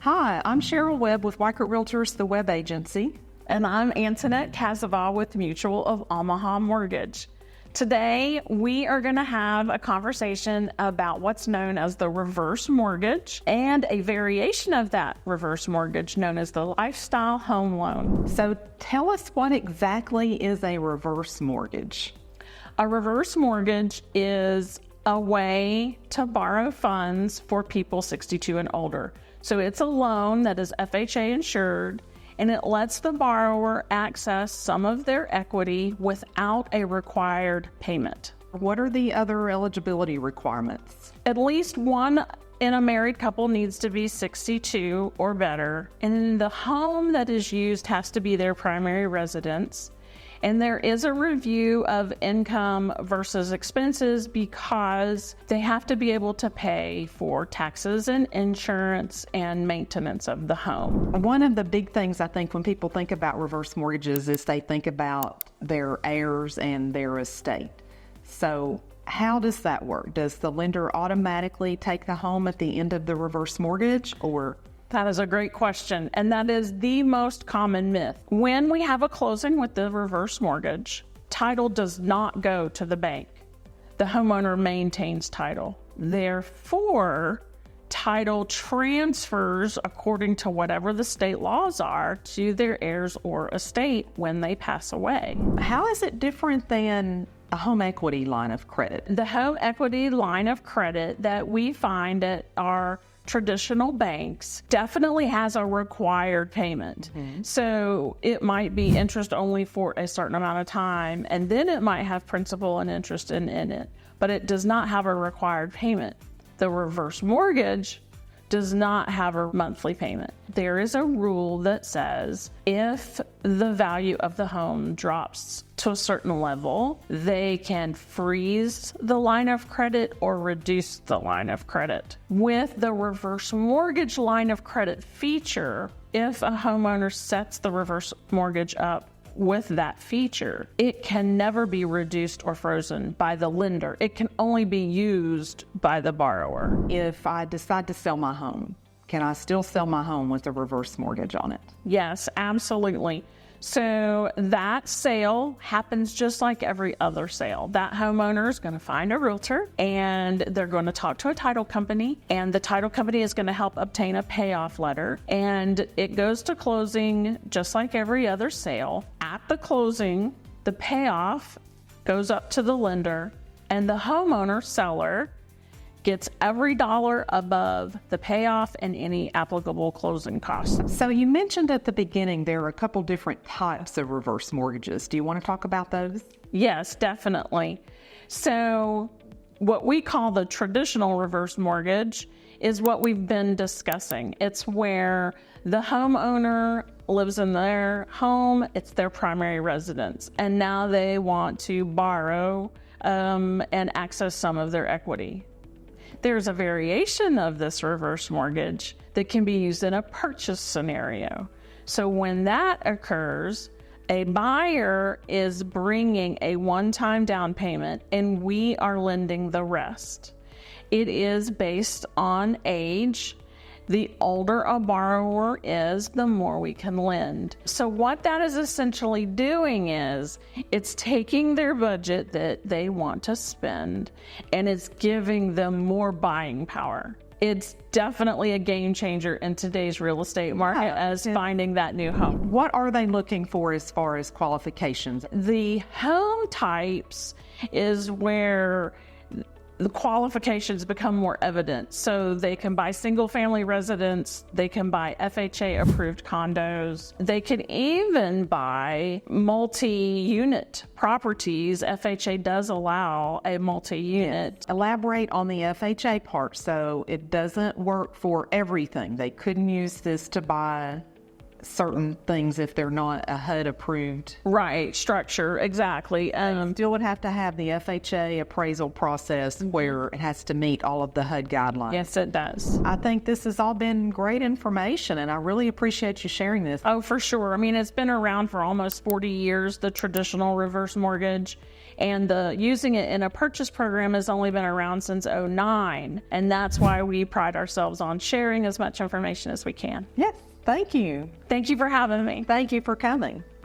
Hi, I'm Sheryl Webb with Weichert Realtors, the web agency. And I'm Antoinette Casaval with Mutual of Omaha Mortgage. Today, we are going to have a conversation about what's known as the reverse mortgage and a variation of that reverse mortgage known as the lifestyle home loan. So tell us, what exactly is a reverse mortgage? A reverse mortgage is a way to borrow funds for people 62 and older. So it's a loan that is FHA-insured, and it lets the borrower access some of their equity without a required payment. What are the other eligibility requirements? At least one in a married couple needs to be 62 or better, and the home that is used has to be their primary residence. And there is a review of income versus expenses because they have to be able to pay for taxes and insurance and maintenance of the home. One of the big things I think when people think about reverse mortgages is they think about their heirs and their estate. So how does that work? Does the lender automatically take the home at the end of the reverse mortgage, or? That is a great question, and that is the most common myth. When we have a closing with the reverse mortgage, title does not go to the bank. The homeowner maintains title. Therefore, title transfers according to whatever the state laws are to their heirs or estate when they pass away. How is it different than a home equity line of credit? The home equity line of credit that we find at our traditional banks definitely has a required payment. So it might be interest only for a certain amount of time, and then it might have principal and interest in it, but it does not have a required payment. The reverse mortgage does not have a monthly payment. There is a rule that says if the value of the home drops to a certain level, they can freeze the line of credit or reduce the line of credit. With the reverse mortgage line of credit feature, if a homeowner sets the reverse mortgage up with that feature, it can never be reduced or frozen by the lender. It can only be used by the borrower. If I decide to sell my home, can I still sell my home with a reverse mortgage on it? Yes, absolutely. So that sale happens just like every other sale. That homeowner is going to find a realtor and they're going to talk to a title company, and the title company is going to help obtain a payoff letter, and it goes to closing just like every other sale. At the closing, the payoff goes up to the lender, and the homeowner seller gets every dollar above the payoff and any applicable closing costs. So you mentioned at the beginning there are a couple different types of reverse mortgages. Do you want to talk about those? Yes, definitely. So what we call the traditional reverse mortgage is what we've been discussing. It's where the homeowner lives in their home, it's their primary residence, and now they want to borrow and access some of their equity. There's a variation of this reverse mortgage that can be used in a purchase scenario. So when that occurs, a buyer is bringing a one-time down payment and we are lending the rest. It is based on age. The older a borrower is, the more we can lend. So what that is essentially doing is it's taking their budget that they want to spend and it's giving them more buying power. It's definitely a game changer in today's real estate market as finding that new home. What are they looking for as far as qualifications? The home types is where the qualifications become more evident. So they can buy single family residence, they can buy FHA approved condos, they can even buy multi-unit properties. FHA does allow a multi-unit. Elaborate on the FHA part. So it doesn't work for everything. They couldn't use this to buy certain things if they're not a HUD approved. Right, structure, exactly. Still would have to have the FHA appraisal process where it has to meet all of the HUD guidelines. Yes, it does. I think this has all been great information, and I really appreciate you sharing this. Oh, for sure. I mean, it's been around for almost 40 years, the traditional reverse mortgage, and using it in a purchase program has only been around since '09, and that's why we pride ourselves on sharing as much information as we can. Yes, thank you. Thank you for having me. Thank you for coming.